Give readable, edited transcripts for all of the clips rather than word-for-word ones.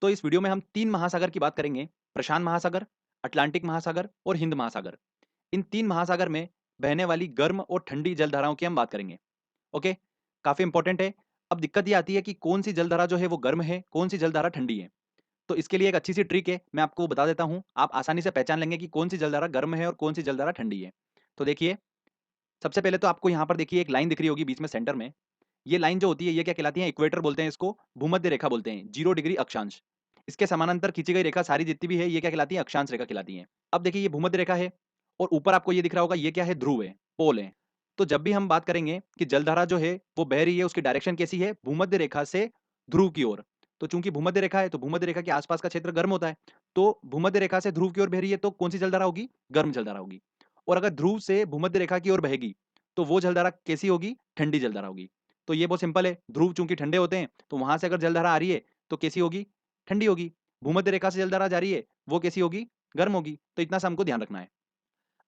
तो इस वीडियो में हम 3 महासागर की बात करेंगे, प्रशांत महासागर, अटलांटिक महासागर और हिंद महासागर। इन 3 महासागर में बहने वाली गर्म और ठंडी जलधाराओं की हम बात करेंगे। ओके? काफ़ी इंपॉर्टेंट है। अब दिक्कत ये आती है कि कौन-सी जलधारा जो है वो गर्म है, कौन-सी जलधारा ठंडी है। तो इसके लिए एक अच्छी-सी ट्रिक है, मैं आपको बता देता हूँ। आप आसानी से पहचान लेंगे कि कौन-सी जलधारा गर्म है और कौन-सी जलधारा ठंडी है। तो देखिए, सबसे पहले तो आपको यहाँ पर देखिए एक लाइन दिख रही होगी बीच में सेंटर में। ये लाइन जो होती है ये क्या कहलाती है? इक्वेटर बोलते हैं इसको, भूमध्य रेखा बोलते हैं, 0 डिग्री अक्षांश। इसके समानांतर खींची गई रेखा सारी जितनी भी है ये क्या कहलाती है? अक्षांश रेखा कहलाती है। अब देखिए ये भूमध्य रेखा है और ऊपर आपको ये दिख रहा होगा ये क्या है? ध्रुव है, पोल है। तो जब भी हम बात करेंगे कि जलधारा जो है वो बह रही है उसकी डायरेक्शन कैसी है? भूमध्य रेखा से ध्रुव की ओर। तो चूंकि भूमध्य रेखा है तो भूमध्य रेखा के आसपास का क्षेत्र गर्म होता है। तो भूमध्य रेखा से ध्रुव की ओर बह रही है तो कौन सी जलधारा होगी? गर्म जलधारा होगी। और अगर ध्रुव से भूमध्य रेखा की ओर बहेगी तो वो जलधारा कैसी होगी? ठंडी जलधारा होगी। तो ये बहुत सिंपल है, ध्रुव चूँकि ठंडे होते हैं, तो वहाँ से अगर जलधारा आ रही है, तो कैसी होगी? ठंडी होगी। भूमध्य रेखा से जलधारा जा रही है, वो कैसी होगी? गर्म होगी। तो इतना सा हमको ध्यान रखना है।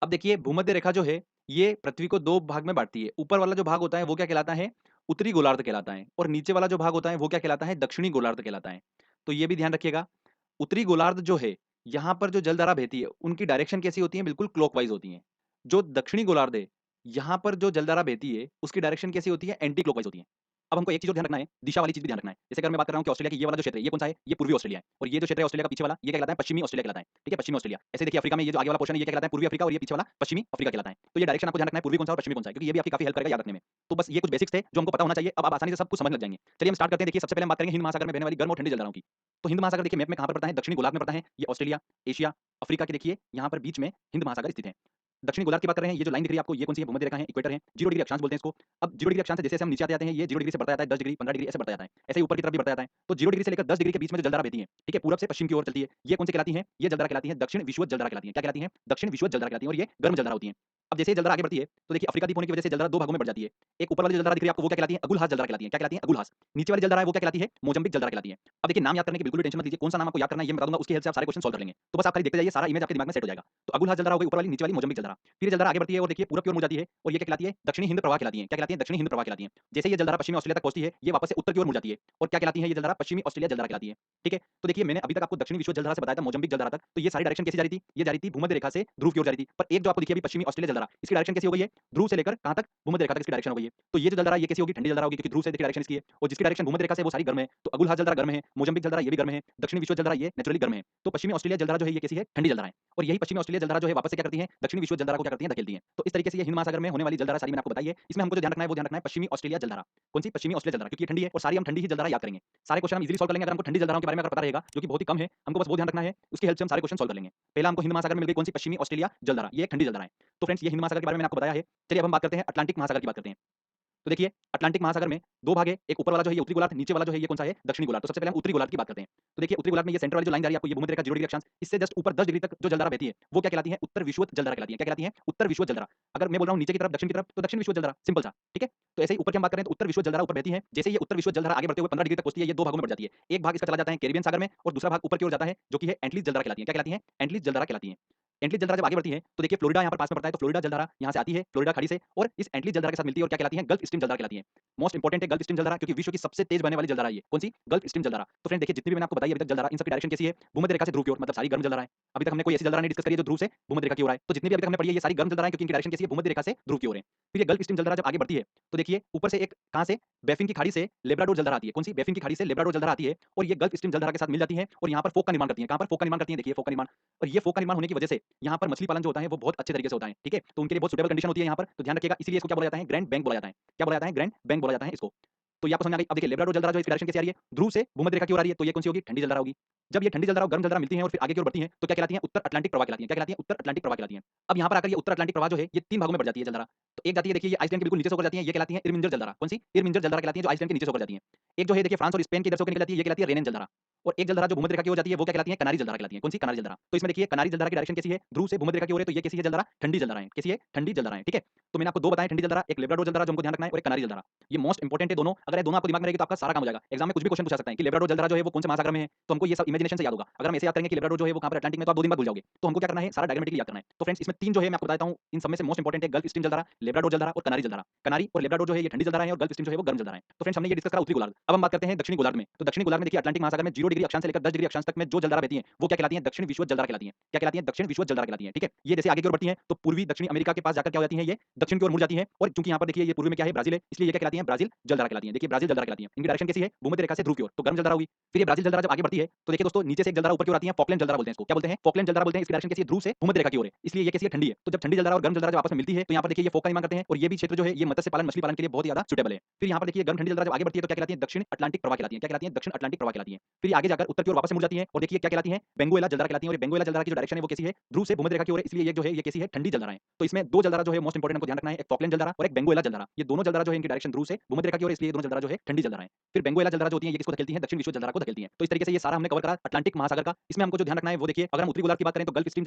अब देखिए भूमध्य रेखा जो है, ये पृथ्वी को 2 भाग में बाँटती है। ऊपर वाला जो भाग होता है, वो क्या कहलाता है? उत्तरी गोलार्ध कहलाता है और नीचे वाला जो भाग होता है, वो क्या कहलाता है? दक्षिणी गोलार्ध कहलाता है। तो ये भी ध्यान रखिएगा। उत्तरी गोलार्ध जो है, यहाँ पर जो जलधारा बहती है, उनकी डायरेक्शन कैसी होती है? बिल्कुल क्लॉकवाइज़ होती हैं। जो दक्षिणी गोलार्ध है, यहाँ पर जो जलधारा बहती है, उसकी डायरेक्शन कैसी होती है? एंटी क्लॉकवाइज़ होती है। अब हमको एक चीज़ और ध्यान रखना है, दिशा वाली चीज़ भी ध्यान रखना है। जैसे अगर मैं बात कर रहा हूँ कि ऑस्ट्रेलिया की ये वाला जो क्षेत्र है, ये कौन-सा है? ये पूर्वी ऑस्ट्रेलिया है और ये जो क्षेत्र है ऑस्ट्रेलिया का पीछे वाला, ये क्या कहलाता है? पश्चिमी ऑस्ट्रेलिया कहलाता है। ठीक है? पश्चिमी ऑस्ट्रेलिया। ऐसे देखिए अफ्रीका में ये जो आगे वाला पोर्शन है, ये क्या कहलाता है? पूर्वी अफ्रीका और ये पीछे वाला पश्चिमी अफ्रीका कहलाता है। तो ये डायरेक्शन आपको ध्यान रखना है, पूर्वी कौन-सा और पश्चिमी कौन-सा है, क्योंकि ये भी आपकी काफ़ी हेल्प करेगा याद रखने में। तो बस ये कुछ बेसिक्स थे, जो हमको पता होना चाहिए। अब आप आसानी से सब कुछ समझ लग जाएँगे। चलिए हम स्टार्ट करते हैं। देखिए सबसे पहले हम बात करेंगे हिंद महासागर में बहने वाली गर्म और ठंडी जलधाराओं की। तो हिंद महासागर देखिए मैप में कहाँ पर पड़ता है? दक्षिणी गोलार्ध में पड़ता है। ये ऑस्ट्रेलिया, एशिया, अफ्रीका के देखिए यहाँ पर बीच में हिंद महासागर स्थित है। दक्षिणी गोलार्ध की बात कर रहे हैं, ये जो लाइन दिख रही है आपको, ये कौन-सी है? भूमध्य रेखा है, इक्वेटर है, 0 डिग्री अक्षांश बोलते हैं इसको। अब 0 डिग्री अक्षांश से जैसे-जैसे हम नीचे आते जाते हैं, ये 0 डिग्री से बढ़ता जाता है, 10 डिग्री, 15 डिग्री ऐसे बढ़ता जाता है। ऐसे ही ऊपर की तरफ भी बढ़ता जाता है। तो 0 डिग्री से लेकर 10 डिग्री के बीच में जो जलधारा बहती है, ठीक है? पूरब से पश्चिम की ओर चलती है। ये कौन-सी कहलाती है? ये जलधारा कहलाती है दक्षिण विषुवत जलधारा कहलाती है। क्या कहलाती है? दक्षिण विषुवत जलधारा कहलाती है और ये गर्म जलधारा होती है। अब जैसे ये जलधारा आगे बढ़ती है, तो देखिए अफ्रीका द्वीप होने की वजह से जलधारा 2 भागों में बढ़ जाती है। एक ऊपर वाली जो जलधारा दिख रही है आपको, वो क्या कहलाती है? अगुलहास जलधारा कहलाती है। क्या कहलाती है? अगुलहास। नीचे वाली जलधारा है, वो क्या कहलाती है? मोजाम्बिक जलधारा कहलाती है। अब देखिए नाम याद करने की बिल्कुल भी टेंशन मत लीजिए, कौन-सा नाम आपको याद करना है ये मैं बता दूँगा, उसकी हेल्प से आप सारे क्वेश्चन सॉल्व कर लेंगे। तो बस आप खाली देखते जाइए, सारा इमेज आपके दिमाग में सेट हो जाएगा। तो अगुलहास जलधारा हो गई ऊपर वाली, नीचे वाली मोजाम्बिक जलधारा। फिर ये जलधारा आगे बढ़ती है और देखिए पूरब की ओर मुड़ जाती है और ये क्या कहलाती है? दक्षिणी हिंद प्रवाह कहलाती है। क्या कहलाती है? दक्षिणी हिंद प्रवाह कहलाती है। जैसे ये जलधारा पश्चिमी ऑस्ट्रेलिया तक पहुँचती है, ये वापस से उत्तर की ओर मुड़ जाती है और क्या कहलाती है? ये जलधारा पश्चिमी ऑस्ट्रेलिया जलधारा कहलाती है। ठीक है? तो देखिए मैंने अभी तक आपको दक्षिणी विषुवत जलधारा से बताया था मोजाम्बिक जलधारा तक, तो ये सारी डायरेक्शन कैसी जा रही थी? ये जा रही थी भूमध्य रेखा से ध्रुव की ओर जा रही थी। पर एक जो आपको दिखी अभी पश्चिमी ऑस्ट्रेलिया जलधारा, इसकी डायरेक्शन कैसी हो गई है? ध्रुव से लेकर कहाँ तक? भूमध्य रेखा तक इसकी डायरेक्शन हो गई है। तो ये जो जलधारा ये कैसी होगी? ठंडी जलधारा होगी, क्योंकि ध्रुव से देखिए डायरेक्शन इसकी है और जिसकी डायरेक्शन भूमध्य रेखा से वो सारी गर्म है। तो अगुलहास जलधारा गर्म है, मोजाम्बिक जलधारा ये भी गर्म है, दक्षिणी विषुवत जलधारा ये नेचुरली गर्म है। तो पश्चिमी ऑस्ट्रेलिया जलधारा जो है ये कैसी है? ठंडी जलधारा है और यही पश्चिमी ऑस्ट्रेलिया जलधारा जो है वापस से क्या करती है? दक्षिणी विषुवत जलधारा को क्या करती है? धकेलती है। तो इस तरीके से ये हिंद महासागर में होने वाली जलधारा सारी मैंने आपको बताई है। इसमें हमको जो ध्यान रखना है वो ध्यान रखना है पश्चिमी ऑस्ट्रेलिया जलधारा। कौन-सी? पश्चिमी ऑस्ट्रेलिया जलधारा, क्योंकि ये ठंडी है और सारी हम ठंडी ही जलधारा याद करेंगे। सारे क्वेश्चन हम इजीली सॉल्व कर लेंगे अगर हमको ठंडी जलधाराओं के बारे में अगर पता रहेगा, जो कि बहुत ही कम है, हमको बस वो ध्यान रखना है, उसकी हेल्प से हम सारे क्वेश्चन सॉल्व कर लेंगे। पहला हमको हिंद महासागर में मिल गई कौन-सी? पश्चिमी ऑस्ट्रेलिया जलधारा, ये एक ठंडी जलधारा है। तो फ्रेंड्स ये हिंद महासागर के बारे में मैंने आपको बताया है। चलिए अब हम बात करते हैं अटलांटिक महासागर की बात करते हैं। तो देखिए अटलांटिक महासागर में 2 भाग है, एक ऊपर वाला जो है ये उत्तरी गोलार्ध, नीचे वाला जो है ये कौन-सा है? दक्षिणी गोलार्ध। तो सबसे पहले हम उत्तरी गोलार्ध की बात करते हैं। तो देखिए उत्तरी गोलार्ध में ये सेंटर वाली जो लाइन जा रही है आपको, ये भूमध्य रेखा 0 डिग्री अक्षांश, इससे जस्ट ऊपर 10 डिग्री तक जो जलधारा बहती है, वो क्या कहलाती है? उत्तर विषुवत जलधारा कहलाती है। क्या कहलाती है? उत्तर विषुवत जलधारा। अगर मैं बोल रहा हूँ नीचे की तरफ, दक्षिण की तरफ, तो दक्षिण विषुवत जलधारा, सिंपल सा, ठीक है? तो ऐसे ही ऊपर की हम बात करें तो उत्तर विषुवत जलधारा ऊपर बहती है। जैसे ये उत्तर विषुवत जलधारा आगे बढ़ते हुए 15 डिग्री तक पहुँचती है, ये 2 भागों में बढ़ जाती है। एक भाग इसका चला जाता है कैरिबियन सागर में और दूसरा भाग ऊपर की ओर जाता है, जो कि है एंटलीज जलधारा कहलाती है। क्या कहलाती है? एंटलीज जलधारा कहलाती है। एंटलीज जलधारा जब आगे बढ़ती है तो देखिए फ्लोरिडा यहाँ पर पास में पड़ता है, तो फ्लोरिडा जलधारा यहाँ से आती है, फ्लोरिडा खाड़ी से, और इस एंटलीज जलधारा के साथ मिलती है और क्या कहलाती है? गल्फ स्ट्रीम जलधारा कहलाती है। मोस्ट इंपोर्टेंट है गल्फ स्ट्रीम जलधारा, क्योंकि विश्व की सबसे तेज बहने वाली जलधारा है ये। कौन-सी? गल्फ स्ट्रीम जलधारा। तो फ्रेंड देखिए जितनी भी मैंने आपको बताई अभी तक जलधारा, इन सब की डायरेक्शन कैसी है? भूमध्य रेखा से ध्रुव की ओर, मतलब सारी गर्म जलधारा है। अभी तक हमने कोई ऐसी जलधारा नहीं डिस्कस करी है जो ध्रुव से भूमध्य रेखा की ओर आए। तो जितनी भी अभी तक हमने पढ़ी है ये सारी गर्म जलधारा है, क्योंकि इनकी डायरेक्शन कैसी है? भूमध्य रेखा से ध्रुव की ओर है। फिर ये गल्फ स्ट्रीम जलधारा जब आगे बढ़ती है तो देखिए ऊपर से एक कहाँ से? बैफिन की खाड़ी से लेब्राडोर जलधारा आती है। कौन-सी? बैफिन की खाड़ी से लेब्राडोर जलधारा आती है और ये गल्फ स्ट्रीम जलधारा के साथ मिल जाती है और यहाँ पर फोक का निर्माण करती है। कहाँ पर फोक का निर्माण करती है? देखिए फोक का निर्माण, और ये फोक का निर्माण होने की वजह से यहाँ पर मछली पालन जो होता है वो बहुत अच्छे तरीके से होता है। ठीक है? तो उनके लिए बहुत सूटेबल कंडीशन होती है यहाँ पर, तो ध्यान रखिएगा। इसीलिए इसको क्या बोला जाता है? ग्रैंड बैंक बोला जाता है। क्या बोला जाता है? ग्रैंड बैंक बोला जाता है इसको। तो ये आपको समझ में आ गई। अब देखिए लेब्राडोर जलधारा जो है इसकी डायरेक्शन कैसी आ रही है? ध्रुव से भूमध्य रेखा की ओर आ रही है, तो ये कौन-सी होगी? ठंडी जलधारा होगी। जब ये ठंडी जलधारा और गर्म जलधारा मिलती हैं और फिर आगे की ओर बढ़ती हैं, तो क्या कहलाती हैं? उत्तर अटलांटिक प्रवाह कहलाती हैं। क्या कहलाती हैं? उत्तर अटलांटिक प्रवाह कहलाती हैं। अब यहाँ पर आकर ये उत्तर अटलांटिक प्रवाह जो है ये 3 भागों में बढ़ जाती है जलधारा। तो एक जाती है देखिए ये आइसलैंड के बिल्कुल नीचे से होकर जाती है, ये कहलाती है इरमिंजर जलधारा। कौन-सी? इरमिंजर जलधारा कहलाती है, जो आइसलैंड के नीचे से होकर जाती है। एक जो है देखिए फ्रांस और स्पेन की इधर से होकर निकल जाती है, ये कहलाती है रेनन जलधारा। और एक जलधारा जो भूमध्य रेखा की ओर जाती है वो क्या कहलाती है? कनारी जलधारा कहलाती है। कौन-सी? कनारी जलधारा। तो इसमें देखिए कनारी जलधारा की डायरेक्शन कैसी है? ध्रुव से भूमध्य रेखा की ओर है, तो ये कैसी है जलधारा? ठंडी जलधारा है। कैसी है? ठंडी जलधारा है। ठीक है? तो मैंने आपको 2 बताए ठंडी जलधारा, एक लेब्राडोर जलधारा जो हमको ध्यान रखना है और एक कनारी जलधारा। ये मोस्ट इंपोर्टेंट है दोनों। अगर ये दोनों आपको दिमाग में रहेगी तो आपका सारा काम हो जाएगा। एग्जाम में कुछ भी क्वेश्चन पूछा सकता है कि लेब्राडोर जलधारा जो है वो कौन से महासागर में है? तो हमको ये सब इमेजिनेशन से याद होगा। अगर हम ऐसे याद करेंगे कि लेब्राडोर जो है वो कहाँ पर अटलांटिक में, तो आप 2 दिन बाद भूल जाओगे। तो हमको क्या करना है, सारा डायग्रामेटिकली याद करना है। तो फ्रेंड्स इसमें 3 जो है मैं आपको बताता हूँ, इन सब में से मोस्ट इंपोर्टेंट है गल्फ स्ट्रीम जलधारा, लेब्राडोर जलधारा और कनारी जलधारा। कनारी और लेब्राडोर जो है ये ठंडी जलधारा है और गल्फ स्ट्रीम जो है वो गर्म जलधारा है। तो फ्रेंड्स हमने ये डिस्कस करा उत्तरी गोलार्ध। अब हम बात करते हैं दक्षिणी गोलार्ध में। तो दक्षिणी गोलार्ध में देखिए अटलांटिक महासागर में 0 डिग्री अक्षांश से लेकर 10 डिग्री अक्षांश तक में जो जलधारा बहती है वो क्या कहलाती है, दक्षिण विषुवत जलधारा कहलाती है। क्या कहलाती है, दक्षिण विषुवत जलधारा कहलाती है। ठीक है, ये जैसे आगे की ओर बढ़ती है तो पूर्वी दक्षिणी अमेरिका के पास जाकर क्या हो जाती है, ये दक्षिण की ओर मुड़ जाती है। और चूंकि यहाँ पर देखिए ये पूर्व में क्या है, ब्राजील है, इसलिए ये क्या कहलाती है, ब्राजील जलधारा कहलाती है। देखिए ब्राजील जलधारा कहलाती है। इनकी डायरेक्शन कैसी है, भूमध्य रेखा से ध्रुव की ओर, तो गर्म जलधारा होगी। फिर ये ब्राजील जलधारा जब आगे बढ़ती है तो देखिए दोस्तों नीचे से एक जलधारा ऊपर की ओर आती है, फॉकलैंड जलधारा बोलते हैं इसको। क्या बोलते हैं, फॉकलैंड जलधारा बोलते हैं। इसकी डायरेक्शन कैसी है, ध्रुव से भूमध्य रेखा की ओर है, इसलिए ये कैसी है, ठंडी है। तो जब ठंडी जलधारा और गर्म जलधारा जब आपस में मिलती है तो यहाँ पर देखिए ये फोक का निर्माण करते हैं और ये भी क्षेत्र जो है ये मत्स्य पालन, मछली पालन के लिए बहुत ज्यादा सुटेबल है। फिर यहाँ पर देखिए गर्म ठंडी जलधारा जब आगे बढ़ती है तो क्या कहलाती है, दक्षिण अटलांटिक प्रवाह कहलाती है। क्या कहलाती है, दक्षिण अटलांटिक प्रवाह कहलाती है। फिर ये आगे जाकर उत्तर की ओर वापस मुड़ जाती है और देखिए क्या कहलाती है, बेंगुएला जलधारा कहलाती है। और बेंगुएला जलधारा की जो डायरेक्शन है वो कैसी है, ध्रुव से भूमध्य रेखा की ओर है, इसलिए ये जो है ये कैसी है, ठंडी जलधारा है। तो इसमें 2 जलधारा जो है मोस्ट इंपोर्टेंट हमको ध्यान रखना है, एक फॉकलैंड जलधारा और एक बेंगुएला जलधारा। ये दोनों जलधारा जो है इनकी डायरेक्शन ध्रुव से भूमध्य रेखा की ओर है, इसलिए ये दोनों जलधारा जो है ठंडी जलधारा है। फिर बेंगुएला जलधारा जो होती है ये किसको धकेलती है, दक्षिण विषुवत जलधारा को धकेलती है। तो इस तरीके से ये सारा हमने कवर करा अटलांटिक महासागर का। इसमें हमको जो ध्यान रखना है वो देखिए, अगर हम उत्तरी गोलार्ध की बात करें तो गल्फ स्ट्रीम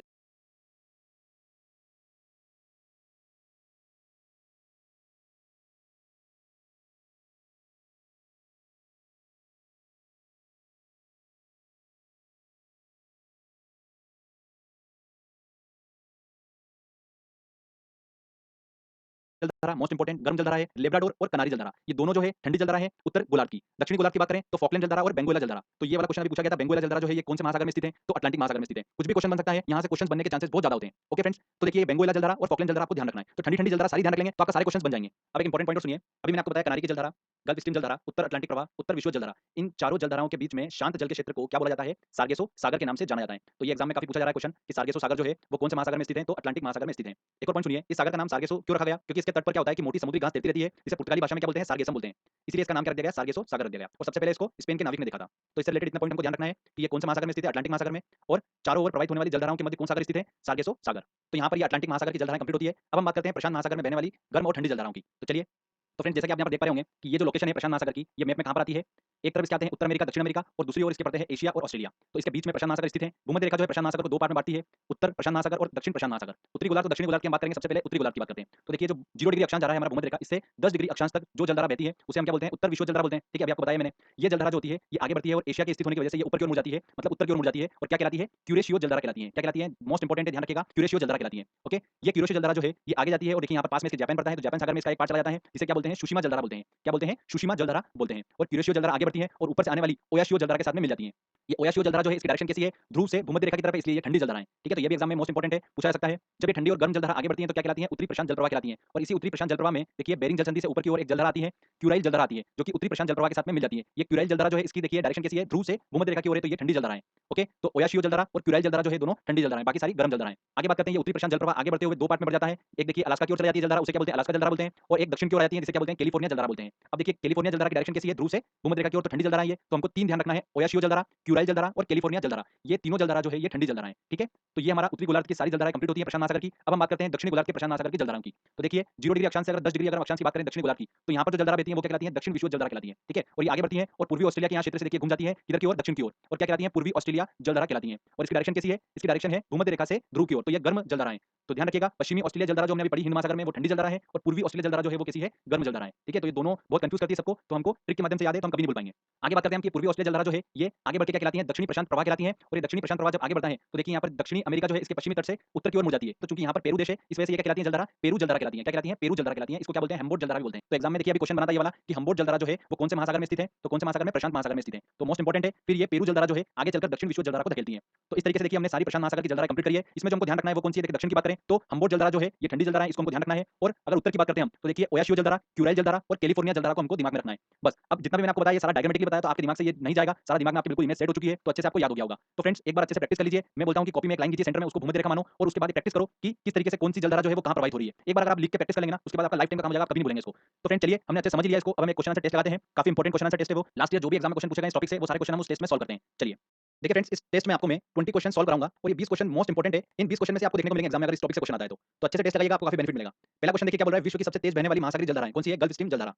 जलधारा मोस्ट इंपोर्टेंट गर्म जलधारा है, लेब्राडोर और कनारी जलधारा, ये दोनों जो है ठंडी जलधारा है उत्तर गोलार्ध की। दक्षिणी गोलार्ध की बात करें तो फॉकलैंड जलधारा और बेंगुएला जलधारा। तो ये वाला क्वेश्चन अभी पूछा गया था, बेंगुएला जलधारा जो है ये कौन से महासागर में स्थित है, तो अटलांटिक महासागर में स्थित है। कुछ भी क्वेश्चन बन सकता है, यहाँ से क्वेश्चन बनने के चांसेस बहुत ज्यादा होते हैं। ओके फ्रेंड्स, तो देखिए बेंगुएला जलधारा और फॉकलैंड जलधारा आपको ध्यान रखना है। तो ठंडी ठंडी जलधारा सारी ध्यान रख लेंगे तो आपका सारे क्वेश्चन बन जाएंगे। अब एक इंपॉर्टेंट पॉइंट सुनिए, अभी मैंने आपको बताया कनारी की जलधारा, गल्फ स्ट्रीम जलधारा, उत्तर अटलांटिक प्रवाह, उत्तर विषुवत जलधारा, इन चारों जलधाराओं के बीच में शांत जल के क्षेत्र को क्या बोला जाता है, सार्गेसो सागर के नाम से जाना जाता है। तो ये एग्जाम में काफी पूछा जा रहा है क्वेश्चन कि सार्गेसो सागर जो है वो कौन से महासागर में स्थित है, तो अटलांटिक महासागर में स्थित है। एक और पॉइंट सुनिए, इस सागर का नाम सार्गेसो क्यों रखा गया, क्योंकि इसके तट पर क्या होता है कि मोटी समुद्री घास तैरती रहती है, जिसे पुर्तगाली भाषा में क्या बोलते हैं, सार्गेसम बोलते हैं। इसलिए इसका नाम क्या रख दिया गया, सार्गेसो सागर रख दिया गया। और सबसे पहले इसको स्पेन के नाविक ने देखा था। तो इससे रिलेटेड इतना पॉइंट हमको ध्यान रखना है कि ये कौन सा महासागर में स्थित है, अटलांटिक महासागर में, और चारों ओर प्रवाहित होने वाली जलधाराओं के मध्य कौन सा सागर स्थित है, सार्गेसो सागर। तो यहाँ पर ये अटलांटिक महासागर की जलधाराएं कंप्लीट होती है। अब हम बात करते हैं प्रशांत महासागर में बहने वाली गर्म और ठंडी जलधाराओं की। तो चलिए, तो फ्रेंड्स जैसा कि आप यहाँ पर देख पा रहे होंगे कि ये जो लोकेशन है प्रशांत महासागर की, ये मैप में कहाँ पर आती है, एक तरफ इसके आते हैं उत्तर अमेरिका, दक्षिण अमेरिका, और दूसरी ओर इसके पड़ते हैं एशिया और ऑस्ट्रेलिया। तो इसके बीच में प्रशांत महासागर स्थित है। भूमध्य रेखा जो है प्रशांत महासागर को 2 पार्ट में बांटती है, उत्तर प्रशांत महासागर और दक्षिण प्रशांत महासागर। उत्तरी गोलार्ध और दक्षिणी गोलार्ध की हम बात करेंगे, सबसे पहले उत्तरी गोलार्ध की बात करते हैं। तो देखिए जो 0 डिग्री अक्षांश जा रहा है हमारा भूमध्य रेखा, इससे 10 डिग्री अक्षांश तक जो जलधारा बहती है उसे हम क्या बोलते हैं, उत्तर विषुवत जलधारा बोलते हैं। ठीक है, अभी आपको बताया मैंने, ये जलधारा जो होती है ये आगे बढ़ती है और एशिया के स्थित होने की वजह से ये ऊपर की ओर मुड़ जाती है, मतलब उत्तर की ओर मुड़ जाती है। और क्या कहलाती है, क्यूरेशियो जलधारा कहलाती है। क्या कहलाती है, मोस्ट इंपोर्टेंट है, ध्यान रखिएगा, क्यूरेशियो जलधारा कहलाती है। ओके, ये क्यूरेशियो जलधारा जो है ये आगे जाती है और देखिए यहाँ पर पास में इसके जापान पड़ता है, तो जापान सागर में इसका एक पार्ट चला जाता है, जिसे क्या बोलते हैं, सुशिमा जलधारा बोलते हैं। क्या बोलते हैं, सुशिमा जलधारा बोलते हैं। और क्यूरेशियो जलधारा आगे बढ़ती है और ऊपर से आने वाली ओयाशियो जलधारा के साथ में मिल जाती है। ये ओयाशियो जलधारा जो है इसकी डायरेक्शन कैसी है, ध्रुव से भूमध्य रेखा की तरफ है, इसलिए ये ठंडी जलधारा है। ठीक है, तो ये भी एग्जाम में मोस्ट इंपोर्टेंट है, पूछा जा सकता है। जब ये ठंडी और गर्म जलधारा आगे बढ़ती है तो क्या कहलाती है, उत्तरी प्रशांत जलप्रवाह कहलाती है। और इसी उत्तरी प्रशांत जलप्रवाह में देखिए बेरिंग जलसंधि से ऊपर की ओर एक जलधारा आती है, क्यूराइल जलधारा आती है, जो कि उत्तरी प्रशांत जलप्रवाह के साथ में मिल जाती है। ये क्यूराइल जलधारा जो है इसकी देखिए डायरेक्शन कैसी है, ध्रुव से भूमध्य रेखा की ओर है, तो ये ठंडी जलधारा है। ओके, तो ओयाशियो जलधारा और क्यूराइल जलधारा जो है दोनों ठंडी जलधारा है, बाकी सारी गर्म जलधारा है। आगे बात करते हैं, ये उत्तरी प्रशांत जलप्रवाह आगे बढ़ते हुए 2 पार्ट में बढ़ जाता है। एक देखिए अलास्का की ओर चली जाती है जलधारा, उसे क्या बोलते हैं, अलास्का जलधारा बोलते हैं। और एक दक्षिण की ओर आती है, जिसे क्या बोलते हैं, कैलिफोर्निया जलधारा बोलते हैं। अब देखिए कैलिफोर्निया जलधारा की डायरेक्शन कैसी है, ध्रुव से भूमध्य रेखा की ओर, तो ठंडी जलधारा है ये। तो हमको 3 ध्यान रखना है, ओयाशियो जलधारा, क्यूराइल जलधारा और कैलिफोर्निया जलधारा, ये तीनों जलधारा जो है ये ठंडी जलधारा है। ठीक है, तो ये हमारा उत्तरी गोलार्ध की सारी जलधाराएं कंप्लीट होती है प्रशांत महासागर की। अब हम बात करते हैं दक्षिणी गोलार्ध के प्रशांत महासागर की जलधाराओं की। तो देखिए 0 डिग्री अक्षांश से अगर 10 डिग्री अगर अक्षांश की बात करें दक्षिणी गोलार्ध की, तो यहाँ पर जो जलधारा बहती है वो क्या कहलाती है, दक्षिण विषुवत जलधारा कहलाती है। ठीक है, और ये आगे बढ़ती है और पूर्वी ऑस्ट्रेलिया के यहाँ क्षेत्र से देखिए घूम जाती है किधर की ओर, दक्षिण की ओर, और क्या कहलाती है, पूर्वी ऑस्ट्रेलिया जलधारा कहलाती है। और इसकी डायरेक्शन कैसी है, इसकी डायरेक्शन है भूमध्य रेखा से ध्रुव की ओर, तो ये गर्म जलधारा है। तो ध्यान रखिएगा, पश्चिमी ऑस्ट्रेलिया जलधारा जो हमने अभी पढ़ी हिंद महासागर में वो ठंडी जलधारा है, और पूर्वी ऑस्ट्रेलिया जलधारा जो है वो कैसी है, गर्म जलधारा है। ठीक है, तो ये दोनों बहुत कंफ्यूज करती है सबको, तो हमको ट्रिक के माध्यम से याद है तो हम कभी नहीं भूल पाएंगे। आगे बात करते हैं हम कि पूर्वी ऑस्ट्रेलिया जलधारा जो है ये आगे बढ़ के क्या कहलाती है, दक्षिणी प्रशांत प्रवाह कहलाती है। और ये दक्षिणी प्रशांत प्रवाह जब आगे बढ़ता है तो देखिए यहाँ पर दक्षिणी अमेरिका जो है इसके पश्चिमी तट से उत्तर की ओर मुड़ जाती है। तो चूंकि यहाँ पर पेरू देश है, इस वजह से ये क्या कहलाती है, जलधारा पेरू जलधारा कहलाती है। क्या कहलाती है, पेरू जलधारा कहलाती है। इसको क्या बोलते हैं, हम्बोल्ट जलधारा भी बोलते हैं। तो एग्जाम में देखिए अभी क्वेश्चन बना था ये वाला कि हम्बोल्ट जलधारा जो है वो कौन से महासागर में स्थित है, तो कौन से महासागर में, प्रशांत महासागर में स्थित है। तो मोस्ट इंपोर्टेंट है। फिर ये पेरू जलधारा जो है आगे चलकर दक्षिण विषुवत जलधारा को धकेलती है। तो इस तरीके से देखिए हमने सारी प्रशांत महासागर की जलधारा कंप्लीट करी है। इसमें जो हमको ध्यान रखना है वो कौन सी है, देखिए दक्षिण की बात करें तो हम्बोल्ट जलधारा जो है ये ठंडी जलधारा है, इसको हमको ध्यान रखना है। और अगर उत्तर की बात करते हैं हम तो देखिए ओयाशियो जलधारा, क्यूराइल जलधारा और कैलिफोर्निया जलधारा को हमको दिमाग में रखना है। बस अब जितना भी मैंने आपको बताया ये सारा डायग्रामेटिकली बताया, तो आपके दिमाग से ये नहीं जाएगा, सारा दिमाग में आपके बिल्कुल इमेज सेट हो चुकी है, तो अच्छे से आपको याद हो गया होगा। तो फ्रेंड्स एक बार अच्छे से प्रैक्टिस कर लीजिए। मैं बोलता हूं कि कॉपी में एक लाइन कीजिए सेंटर में, उसको भूमध्य रेखा मानो और उसके बाद प्रैक्टिस करो कि किस तरीके से कौन सी जलधारा जो है वो कहां प्रवाहित हो रही है। एक बार अगर आप लिख के प्रैक्टिस कर लेंगे ना, उसके बाद आपका लाइफ टाइम का काम हो जाएगा, आप कभी नहीं भूलेंगे इसको। तो फ्रेंड चलिए हमने अच्छे समझ लिया इसको। अब हम एक क्वेश्चन आंसर टेस्ट लगाते हैं। काफी इंपॉर्टेंट क्वेश्चन आंसर टेस्ट है वो, लास्ट ईयर जो भी एग्जाम में क्वेश्चन पूछे गए इस टॉपिक से वो सारे क्वेश्चन हम उस टेस्ट में सॉल्व करते हैं। चलिए देखिए फ्रेंड्स, इस टेस्ट में आपको मैं 20 क्वेश्चन सॉल्व कराऊंगा और ये 20 क्वेश्चन मोस्ट इंपोर्टेंट है। इन 20 क्वेश्चन में से आपको देखने को मिलेंगे एग्जाम में अगर इस टॉपिक से क्वेश्चन आता है तो अच्छे से टेस्ट लगाइएगा, आपको काफी बेनिफिट मिलेगा। पहला क्वेश्चन देखिए क्या बोल रहा है, विश्व की सबसे तेज बहने वाली महासागरीय जलधारा है कौन सी है, गल्फ स्ट्रीम जलधारा।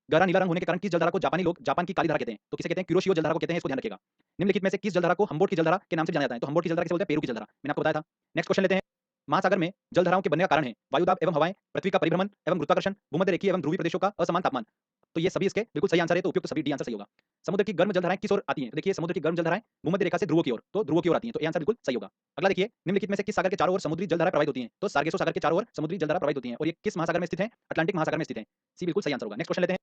गहरा नीला रंग होने के कारण किस जलधारा को जापानी लोग जापान की काली धारा कहते हैं, तो किसे कहते हैं, क्यूरोशियो जलधारा को कहते हैं, इसको ध्यान रखिएगा। निम्नलिखित में से किस जलधारा को हम्बोल्ट की जलधारा के नाम से जाना जाता है, तो हम्बोल्ट की जलधारा किसे बोलते हैं, पेरू की जलधारा, मैंने आपको बताया था। नेक्स्ट क्वेश्चन लेते हैं, महासागर में जलधाराओं के बनने का कारण है वायुदाब एवं हवाएं, पृथ्वी का परिभ्रमण एवं गुरुत्वाकर्षण, भूमध्य रेखीय एवं ध्रुवीय प्रदेशों का असमान तापमान। तो ये सभी इसके बिल्कुल सही आंसर है, तो उपयुक्त सभी डी आंसर सही होगा। समुद्र की गर्म जलधाराएं किस ओर आती हैं? तो देखिए समुद्र की गर्म जलधाराएं भूमध्य रेखा से ध्रुवों की ओर, तो ध्रुवों की ओर आती हैं, तो ये आंसर बिल्कुल सही होगा। अगला देखिए, निम्नलिखित में से किस सागर के चारों ओर समुद्री जलधाराएं प्रवाहित होती हैं? तो सार्गेसो सागर के चारों ओर समुद्री जलधारा प्रवाहित होती हैं, और ये किस महासागर में स्थित है? अटलांटिक महासागर में स्थित है। सी बिल्कुल सही आंसर होगा। नेक्स्ट क्वेश्चन लेते हैं।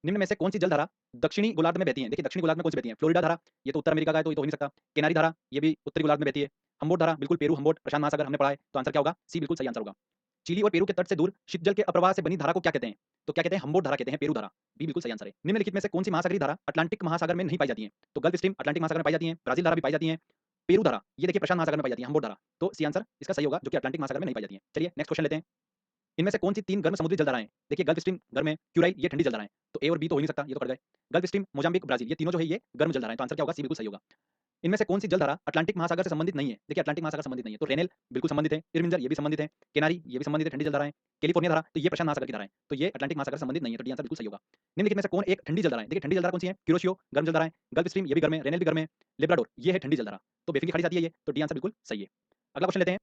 निम्न में से कौन सी जलधारा दक्षिणी गोलार्ध में बहती है? देखिए दक्षिणी गोलार्ध में कौन सी बहती है? फ्लोरिडा धारा, ये तो उत्तर अमेरिका का है, तो ये तो हो ही नहीं सकता। केनारी धारा, ये भी उत्तरी गोलार्ध में बहती है। हम्बोल्ट धारा, बिल्कुल पेरू हम्बोल्ट प्रशांत महासागर हमने पढ़ा है, तो आंसर क्या होगा? सी बिल्कुल सही आंसर होगा। चिली और पेरू के तट से दूर शीतजल के अप्रवाह से बनी धारा को क्या कहते हैं? तो क्या कहते हैं? हम्बोल्ट धारा कहते हैं, पेरू धारा। बी बिल्कुल सही आंसर है। निम्नलिखित में से कौन सी महासागरीय धारा अटलांटिक महासागर में नहीं पाई जाती है? तो गल्फ स्ट्रीम अटलांटिक महासागर में पाई जाती है, ब्राजील धारा भी पाई जाती है, पेरू धारा ये देखिए प्रशांत महासागर में पाई जाती है, हम्बोल्ट धारा। तो सी आंसर इसका सही होगा, जो कि अटलांटिक महासागर में नहीं पाई जाती है। चलिए नेक्स्ट क्वेश्चन लेते हैं। इनमें से कौन सी 3 गर्म समुद्री जलधाराएँ हैं? देखिए गल्फ स्ट्रीम गर्म है, क्यूराइल ये ठंडी जलधाराएँ हैं, तो ए और बी तो हो ही नहीं सकता, ये तो कट गए। गल्फ स्ट्रीम, मोजाम्बिक, ब्राज़ील ये तीनों जो है ये गर्म जलधाराएँ हैं, तो आंसर क्या होगा? सी बिल्कुल सही होगा। इनमें से कौन सी जलधारा अटलांटिक महासागर से संबंधित नहीं है? देखिए अटलांटिक महासागर से संबंधित नहीं है, तो रेनेल बिल्कुल संबंधित है, इरमिंजर ये भी संबंधित है, केनारी ये भी संबंधित है, ठंडी जलधारा है, कैलिफोर्निया धारा तो ये प्रशांत महासागर की धारा है, तो ये अटलांटिक महासागर से संबंधित नहीं है, तो डी आंसर बिल्कुल सही होगा। निम्नलिखित में से कौन एक ठंडी जलधारा है? देखिए ठंडी जलधारा कौन सी है? क्यूरोशियो गर्म जलधारा है, गल्फ स्ट्रीम ये भी गर्म है, रेनेल भी गर्म है, लेब्राडोर ये है ठंडी जलधारा, तो बेफिक्री खाड़ी जाती है ये, तो डी आंसर बिल्कुल सही है। अगला क्वेश्चन लेते हैं।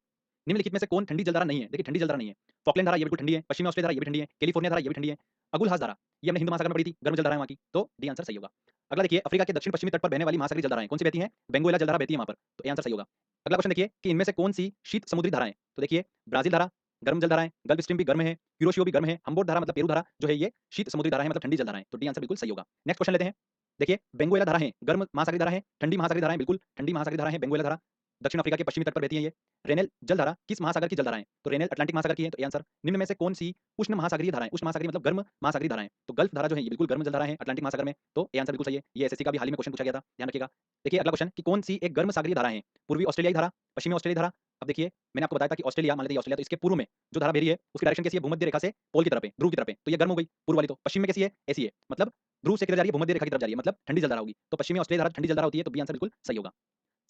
निम्नलिखित में से कौन ठंडी जलधारा नहीं है? देखिए ठंडी जलधारा नहीं है। फॉकलैंड धारा ये बिल्कुल ठंडी है, पश्चिमी ऑस्ट्रेलिया धारा ये भी ठंडी है, कैलिफोर्निया धारा ये भी ठंडी है, अगुलहास धारा ये हमने हिंद महासागर में पढ़ी थी, गर्म जलधारा है वहाँ की, तो डी आंसर सही होगा। अगला देखिए, अफ्रीका के दक्षिण पश्चिमी तट पर बहने वाली महासागरीय जलधाराएं कौन सी बहती हैं? बेंगोएला जलधारा बहती है वहाँ पर, तो ये आंसर सही होगा। अगला क्वेश्चन देखिए कि इनमें से कौन सी शीत समुद्री धाराएं? तो देखिए ब्राजील धारा गर्म जलधारा है, गल्फ स्ट्रीम भी गर्म है, क्यूरोशियो भी गर्म है, हम्बोल्ट धारा मतलब पेरू धारा जो है ये शीत समुद्री धारा है, मतलब ठंडी जलधारा है, तो डी आंसर बिल्कुल सही होगा। नेक्स्ट क्वेश्चन लेते हैं। देखिए बेंगोएला धारा है, गर्म महासागरीय धारा है, ठंडी महासागरीय धारा है, बिल्कुल ठंडी महासागरीय धारा है बेंगोएला धारा, दक्षिण अफ्रीका के पश्चिमी तट पर बहती है ये। रेनेल जलधारा किस महासागर की जलधारा है? तो रेनेल अटलांटिक महासागर की है, तो ये आंसर। निम्न में से कौन सी उष्ण महासागरीय धारा है? उष्ण महासागरीय मतलब गर्म महासागरीय धारा है, तो गल्फ धारा जो है ये बिल्कुल गर्म जलधारा है अटलांटिक महासागर में, तो ये आंसर बिल्कुल सही है। ये एसएससी का भी हाल ही में क्वेश्चन पूछा गया था, ध्यान रखिएगा। देखिए अगला क्वेश्चन कि कौन सी एक गर्म सागरीय धारा है? पूर्वी ऑस्ट्रेलियाई धारा, पश्चिमी ऑस्ट्रेलियाई धारा। अब देखिए मैंने आपको बताया था कि ऑस्ट्रेलिया मान लीजिए ऑस्ट्रेलिया, तो इसके पूर्व में जो धारा बह रही है उसकी डायरेक्शन कैसी है? भूमध्य रेखा से पोल की तरफ है, ध्रुव की तरफ है, तो ये गर्म हो गई पूर्व वाली। तो पश्चिम में कैसी है? ऐसी है, मतलब ध्रुव से किधर जा रही है? भूमध्य रेखा की तरफ जा रही है, मतलब ठंडी जलधारा होगी, तो पश्चिमी ऑस्ट्रेलिया धारा ठंडी जलधारा होती है, तो बी आंसर बिल्कुल सही होगा।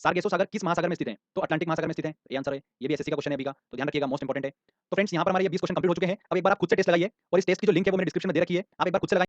सार्गेसो सागर किस महासागर में स्थित है? तो अटलांटिक महासागर में स्थित है, ये आंसर है। ये भी एसएससी का क्वेश्चन है अभी का, तो ध्यान रखिएगा, मोस्ट इंपोर्टेंट है। तो फ्रेंड्स यहाँ पर हमारे ये 20 क्वेश्चन कंप्लीट हो चुके हैं। अब एक बार आप खुद से टेस्ट लगाइए, और इस टेस्ट की जो लिंक है वो मैंने डिस्क्रिप्शन में दे रखी है, आप एक बार खुद से लगाइए।